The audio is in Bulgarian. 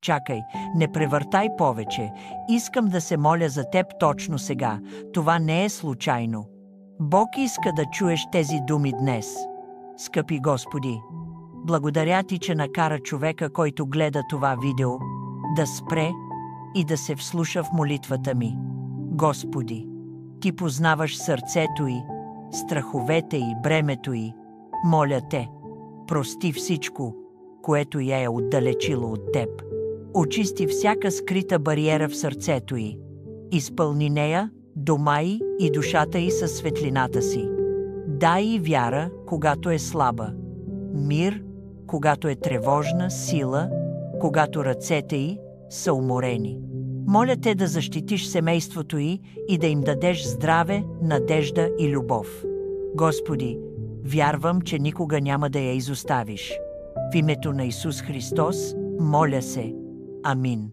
Чакай, не превъртай повече. Искам да се моля за теб точно сега. Това не е случайно. Бог иска да чуеш тези думи днес. Скъпи Господи, благодаря Ти, че накара човека, който гледа това видео, да спре и да се вслуша в молитвата ми. Господи, Ти познаваш сърцето й, страховете й, бремето й. Моля Те, прости всичко, което я е отдалечило от Теб. Очисти всяка скрита бариера в сърцето й. Изпълни нея, дома й и душата й със светлината си. Дай й вяра, когато е слаба. Мир, когато е тревожна, сила, когато ръцете й са уморени. Моля Те да защитиш семейството й и да им дадеш здраве, надежда и любов. Господи, вярвам, че никога няма да я изоставиш. В името на Исус Христос, моля се. Амин.